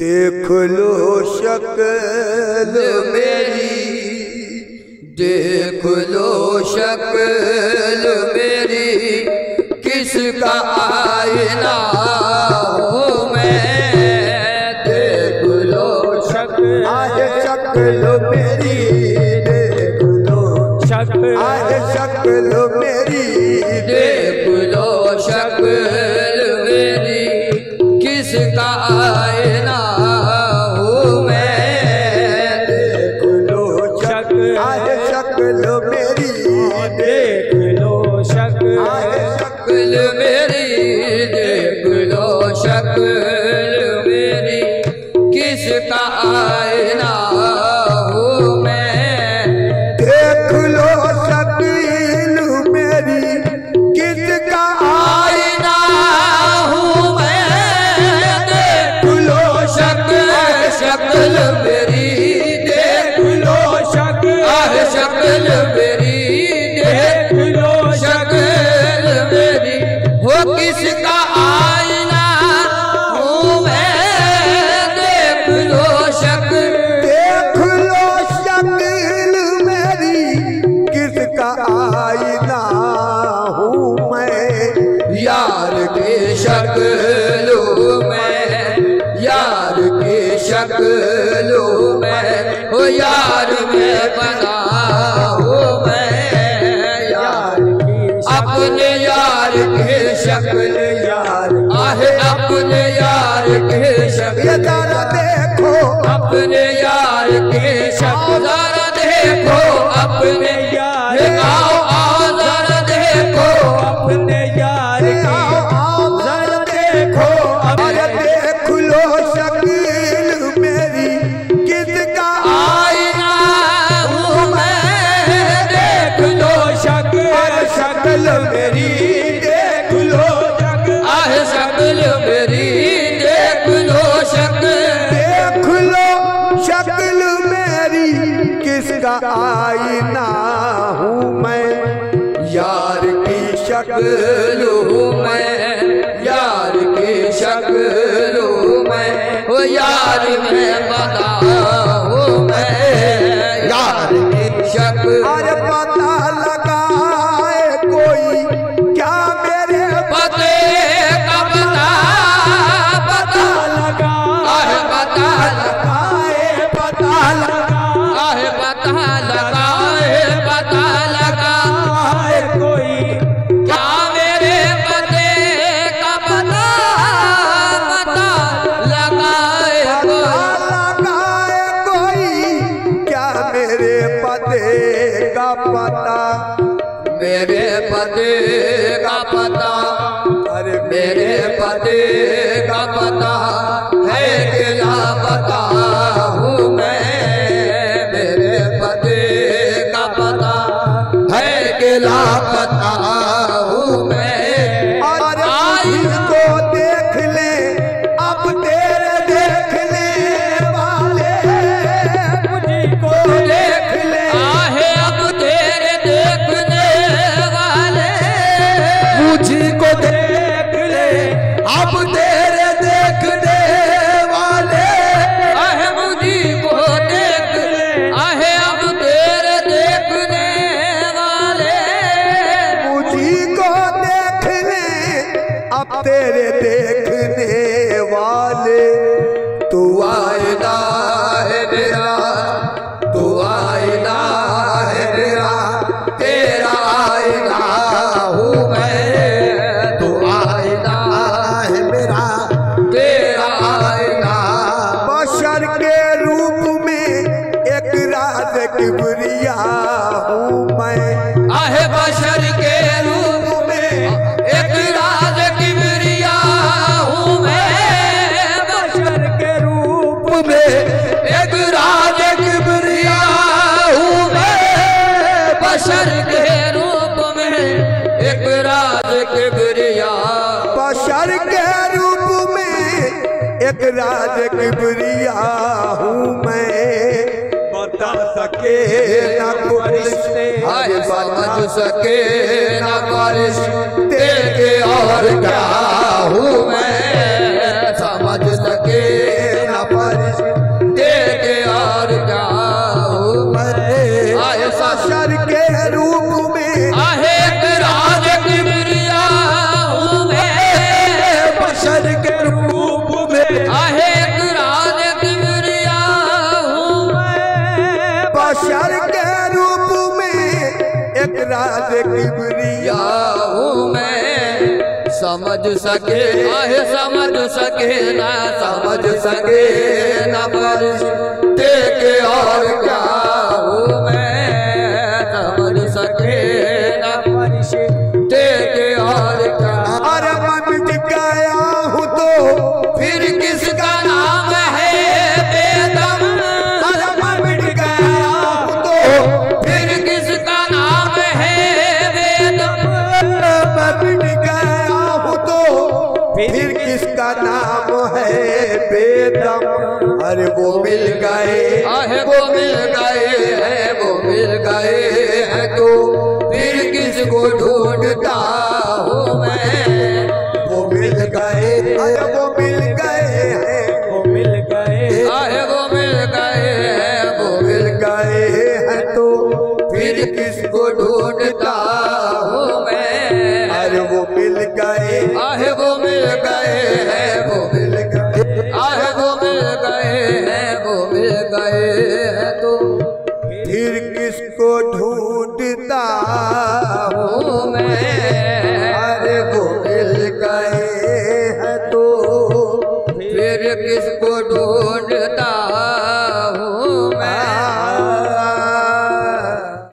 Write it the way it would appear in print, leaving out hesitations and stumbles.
देख लो शक्ल मेरी, देख लो शक्ल मेरी, किसका आईना हूँ मैं। देख लो शक्ल, आज शक्ल मेरी, देख लो शक्ल, आज शक्ल मेरी, देख लो शक्ल मेरी, किसका आईना हूँ मैं। देख लो शक्ल, आज शक्ल मेरी, देख लो शक्ल, आज शक्ल मेरी, देख लो शक्ल मेरी, किसका आईना हूँ मैं। देख लो शक्ल मेरी, किसका आईना हूँ मैं। देख लो शक्ल, शक्ल मेरी, देख लो शक्ल, शक्ल मेरी, देख लो शक्ल मेरी, वो किसका आईना हूँ मैं। देख लो शक्ल, देख लो शक्ल मेरी, किसका आईना हूँ मैं। यार की शक्ल में, यार की शक्ल में, ओ यार में बना हूँ मैं। यार की अपने यार की शक्ल, यार आहे अपने यार की शक्ल, जरा देखो अपने यार की शक्ल, जरा देखो अपने यार, आओ आओ जरा देखो अपने यार, आओ जरा देखो, अरे देख लो शक्ल मेरी, किसका आईना हूँ मैं। देख लो शक्ल, शक्ल मेरी, देख लो शक्ल, आह शक्ल मेरी, देख लो शक्ल, देख लो शक्ल मेरी, किसका आईना हूँ मैं। यार की शक्ल हूँ मैं, यार की शक्ल हूँ मैं, ओ यार में बना हूँ मैं। यार की शक्ल, अरे पता लगाए कोई क्या मेरे पते का, पता पता लगा, पता लगाए, पता लगाए, पता लगाए, पता लगाए कोई क्या मेरे पते का, पता पता लगाए कोई क्या मेरे पते का पता। मेरे पते का पता, अरे मेरे पते का पता है कि लापता हूँ मैं। मेरे पते का पता है कि लापता हूँ मैं। और आई को देख ले अब तेरे देखने वाले, मुझको देख ले, आहे अब तेरे देखने वाले, मुझको देख ले अब तेरे देखने वाले, आहे मुझको देख ले, आहे अब तेरे देखने वाले, मुझको देख ले अब तेरे देखने वाले। तू आईना है मेरा, तू आईना है मेरा, तेरा आईना हूँ मैं। तू आईना है मेरा, तेरा आईना। बशर के रूप में एक राज किबरिया हूँ मैं। आहे बशर के रूप में एक राज किबरिया हूँ मैं। बशर के रूप में एक राज किबरिया हूँ मैं। बशर के रूप में एक राज किबरिया, बशर के रूप में एक राज किबरिया हूँ मैं। बता सके न कोई, समझ सके न परिश्ते के और क्या हूँ मैं। समझ सके न किबरिया हूँ मैं समझ सके समझ सके ना समझ सके न परिश्ते के और क्या हूँ मैं समझ सके न परिश्ते के और क्या। अरे मैं मिट गया हूँ तो फिर किसका नाम है बेदम। अरे मैं मिट गया हूँ तो फिर किसका नाम है बेदम। मैं मिट गया हूँ तो फिर किसका नाम है बेदम। अरे वो मिल गए वो मिल गए हैं वो मिल गए हैं तो फिर किसको ढूंढता हूँ मैं। वो मिल गए अरे वो मिल गए हैं वो मिल गए वो मिल गए हैं वो मिल गए हैं तो फिर किसको ढूंढता हूँ मैं। अरे वो मिल गए वो मिल गए हैं वो मिल गए वो मिल गए हैं वो मिल गए हैं तो फिर किसको ढूंढता हूँ मैं। अरे वो मिल गए हैं तो फिर किसको ढूंढ